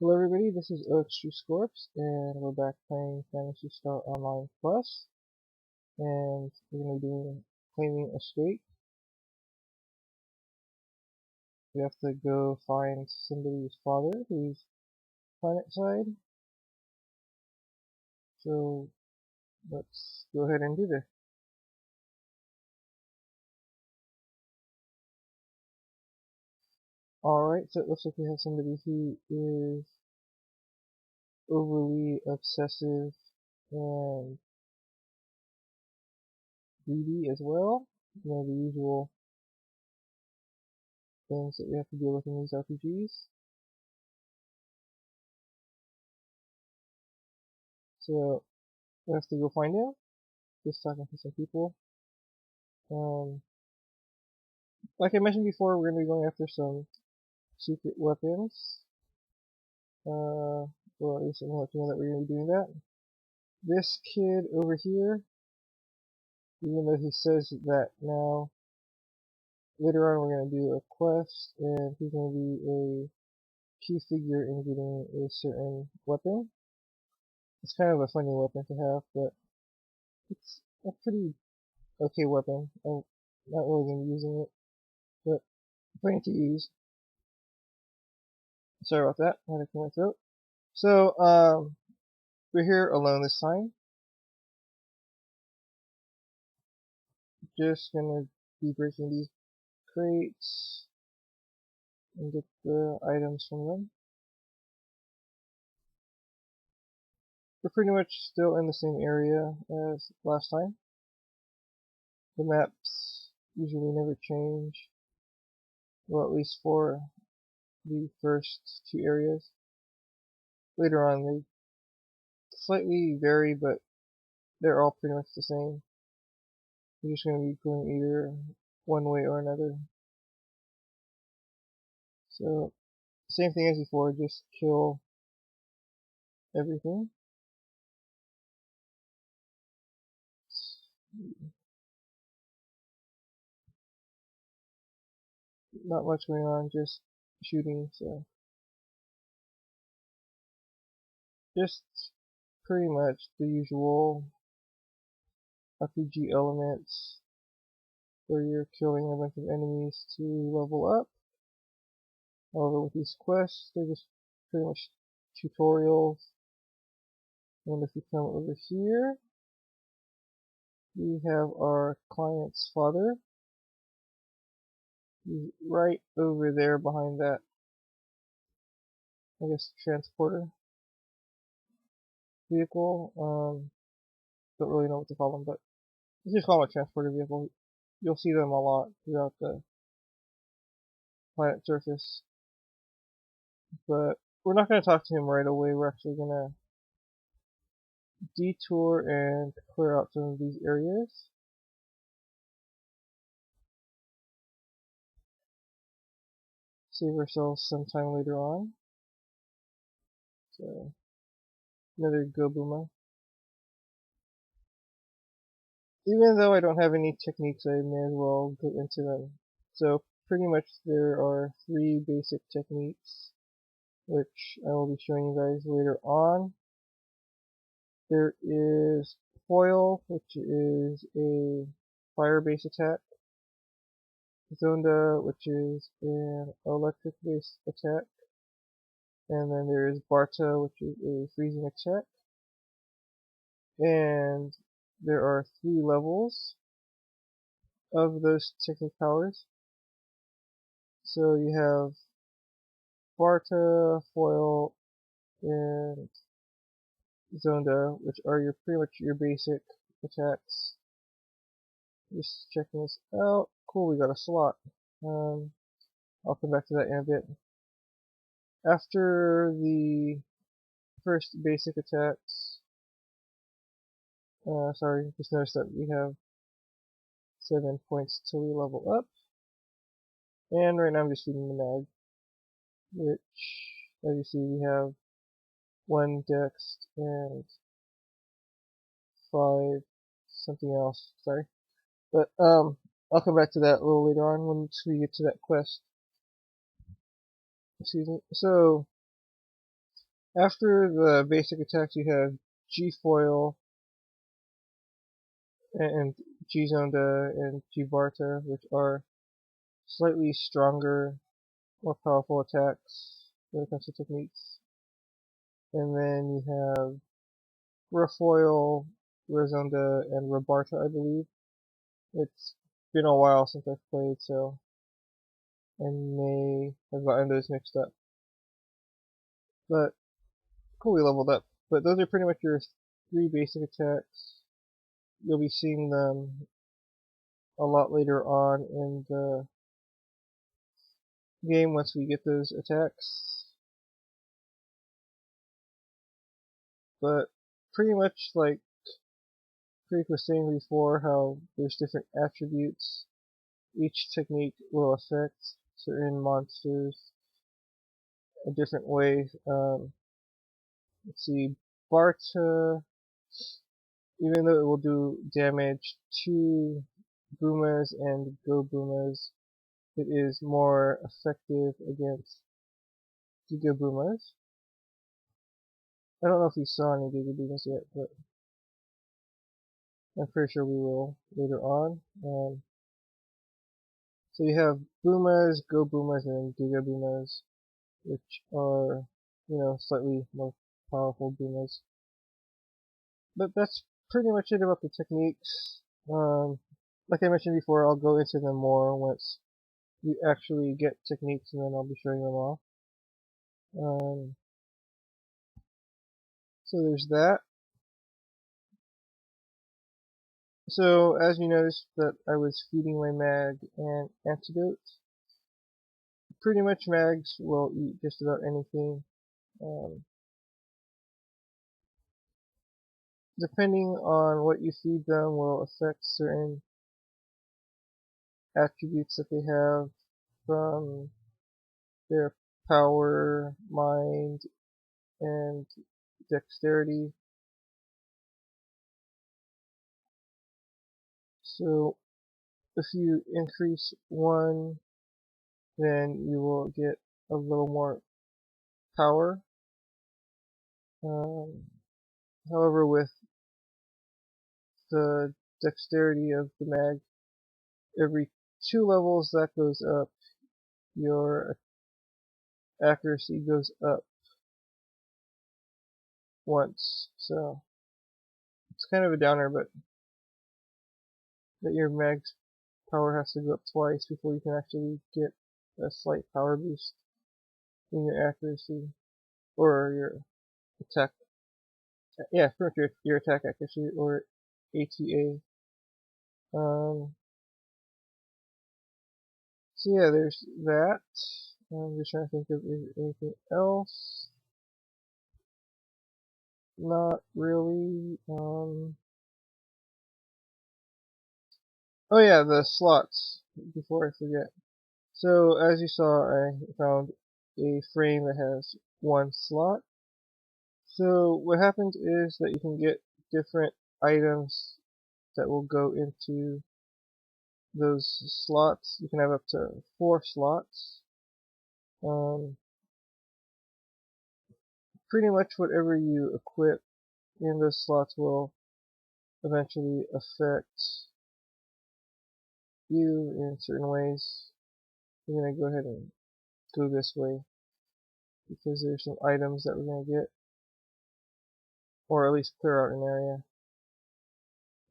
Hello everybody, this is Scorps, and we're back playing Phantasy Star Online Plus, and we're going to be doing Claiming a State. We have to go find somebody's father who's planet side, so let's go ahead and do this. Alright, so it looks like we have somebody who is overly obsessive and greedy as well. You know, the usual things that we have to deal with in these RPGs. So, we have to go find him. Just talking to some people. Like I mentioned before, we're going to be going after some secret weapons. Well, at least I'm going to let you know that we're going to be doing that. This kid over here, even though he says that now, later on we're going to do a quest, and he's going to be a key figure in getting a certain weapon. It's kind of a funny weapon to have, but it's a pretty okay weapon. I'm not really going to be using it, but I'm planning to use. Sorry about that, I had to clear my throat. So, we're here alone this time. Just gonna be breaking these crates and get the items from them. We're pretty much still in the same area as last time. The maps usually never change, well, at least for the first two areas. Later on they slightly vary, but they're all pretty much the same. You're just going to be going either one way or another. So, same thing as before, just kill everything. Not much going on, just shooting, so just pretty much the usual RPG elements where you're killing a bunch of enemies to level up. However, with these quests, they're just pretty much tutorials. And if we come over here, we have our client's father. He's right over there behind that, I guess, transporter vehicle. Don't really know what to call them, but let's just call them a transporter vehicle. You'll see them a lot throughout the planet surface. But we're not going to talk to him right away. We're actually going to detour and clear out some of these areas. Save ourselves some time later on. So, another Gobuma. Even though I don't have any techniques, I may as well go into them. So, pretty much there are three basic techniques, which I will be showing you guys later on. There is Foil, which is a fire-based attack. Zonda, which is an electric-based attack. And then there is Barta, which is a freezing attack. And there are 3 levels of those technique powers. So you have Barta, Foil, and Zonda, which are pretty much your basic attacks. Just checking this out. Cool, we got a slot. I'll come back to that in a bit. After the first basic attacks, sorry, just noticed that we have 7 points till we level up. And right now I'm just feeding the mag, which, as you see, we have 1 dex and 5 something else, sorry. But, I'll come back to that a little later on once we get to that quest. Excuse me. So, After the basic attacks, you have G-Foil and G-Zonda and G-Barta, which are slightly stronger, more powerful attacks when it comes to techniques. And then you have Rafoil, Razonda, and Rabarta, I believe. It's been a while since I've played, so I may have gotten those mixed up. But cool, we leveled up. But those are pretty much your 3 basic attacks. You'll be seeing them a lot later on in the game once we get those attacks. But pretty much like Creek was saying before, how there's different attributes. Each technique will affect certain monsters a different way. Let's see, Barta, even though it will do damage to Boomas and Go Boomas, it is more effective against Giga Boomas. I don't know if we saw any Giga Boomas yet, but I'm pretty sure we will later on. So you have Boomas, Go Boomas, and Giga Boomas, which are, slightly more powerful Boomas. But that's pretty much it about the techniques. Like I mentioned before, I'll go into them more once we actually get techniques, and then I'll be showing them off. So there's that. So as you noticed that I was feeding my mag an antidote. Pretty much mags will eat just about anything. Depending on what you feed them will affect certain attributes that they have, from their power, mind, and dexterity. So if you increase one, then you will get a little more power. However, with the dexterity of the mag, every 2 levels that goes up, your accuracy goes up once. So it's kind of a downer, but that your mag's power has to go up twice before you can actually get a slight power boost in your accuracy or your attack. Yeah, pretty much your attack accuracy or ATA. So yeah, there's that. I'm just trying to think of anything else. Not really. Oh yeah, the slots, before I forget. So as you saw, I found a frame that has 1 slot. So what happens is that you can get different items that will go into those slots. You can have up to 4 slots. Pretty much whatever you equip in those slots will eventually affect you in certain ways. I'm going to go ahead and go this way because there's some items that we're going to get, or at least clear out an area,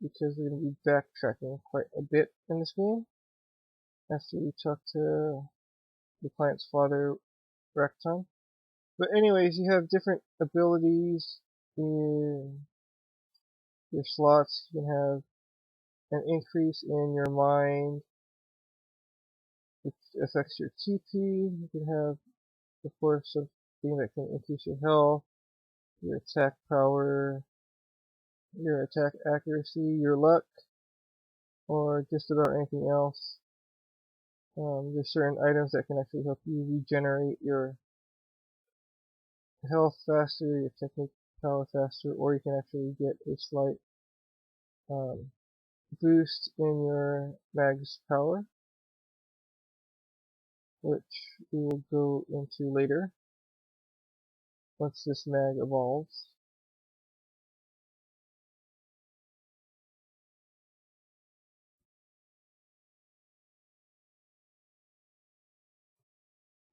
because we're going to be backtracking quite a bit in this game after we talk to the client's father, Rakton. But anyways, you have different abilities in your slots. You can have an increase in your mind, which affects your TP. You can have, of course, something that can increase your health, your attack power, your attack accuracy, your luck, or just about anything else. There's certain items that can actually help you regenerate your health faster, your technique power faster, or you can actually get a slight boost in your mag's power, which we will go into later. once this mag evolves.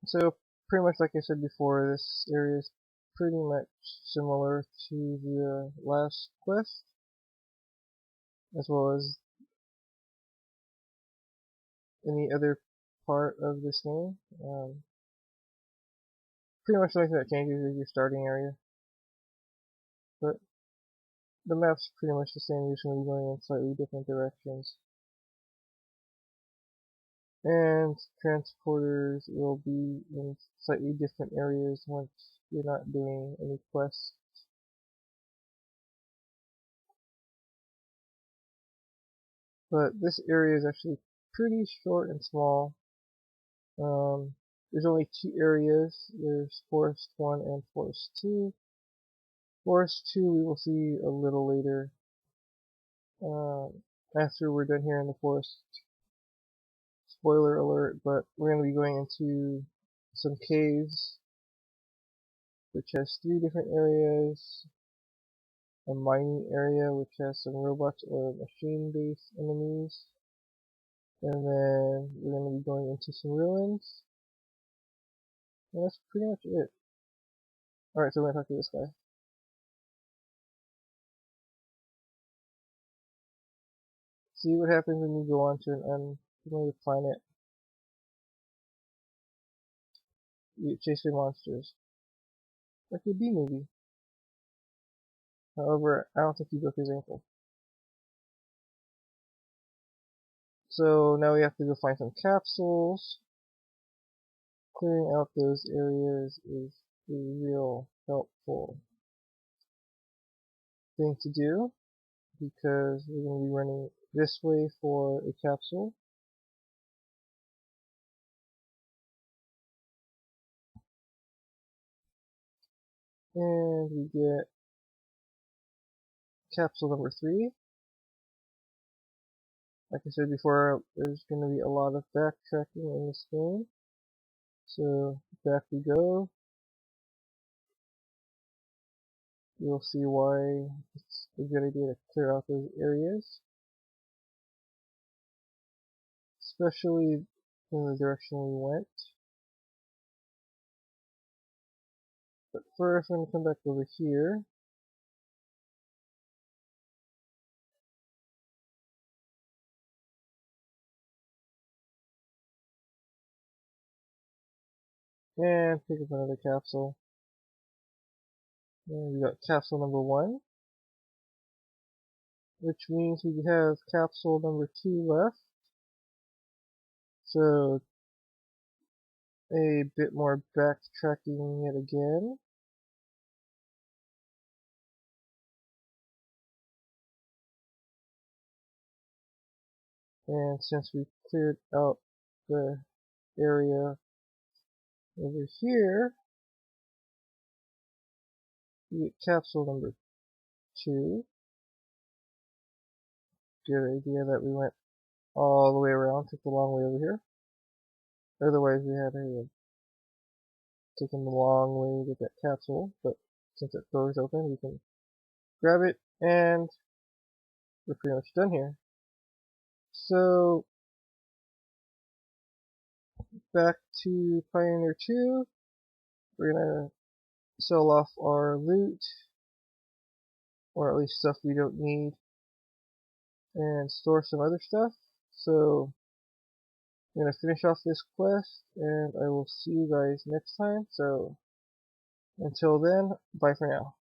So pretty much like I said before, this area is pretty much similar to the last quest, as well as any other part of this game. Pretty much the only thing that changes is your starting area, but the map's pretty much the same. You're just going to be going in slightly different directions. And transporters will be in slightly different areas once you're not doing any quests. But this area is actually pretty short and small. There's only two areas. There's Forest 1 and Forest 2. Forest 2 we will see a little later. After we're done here in the forest. Spoiler alert, but we're going to be going into some caves, which has 3 different areas. A mining area, which has some robots or machine-based enemies. And then we're going to be going into some ruins. And that's pretty much it. Alright, so we're going to talk to this guy. See what happens when you go onto an unfamiliar planet. You get chased by monsters. Like a B movie. However, I don't think he broke his ankle. So now we have to go find some capsules. Clearing out those areas is a real helpful thing to do, because we're going to be running this way for a capsule. And we get capsule number 3. Like I said before, there's going to be a lot of backtracking in this game. So back we go. You'll see why it's a good idea to clear out those areas, especially in the direction we went. But first, I'm going to come back over here. And pick up another capsule. And we got capsule number 1, which means we have capsule number 2 left. So a bit more backtracking yet again. And since we cleared out the area over here, we get capsule number 2. Good idea that we went all the way around, took the long way over here. Otherwise we had to have taken the long way to get that capsule, but since that door is open, we can grab it, and we're pretty much done here. So, back to Pioneer 2, we're gonna sell off our loot, or at least stuff we don't need, and store some other stuff. So, I'm gonna finish off this quest, and I will see you guys next time. So, until then, bye for now.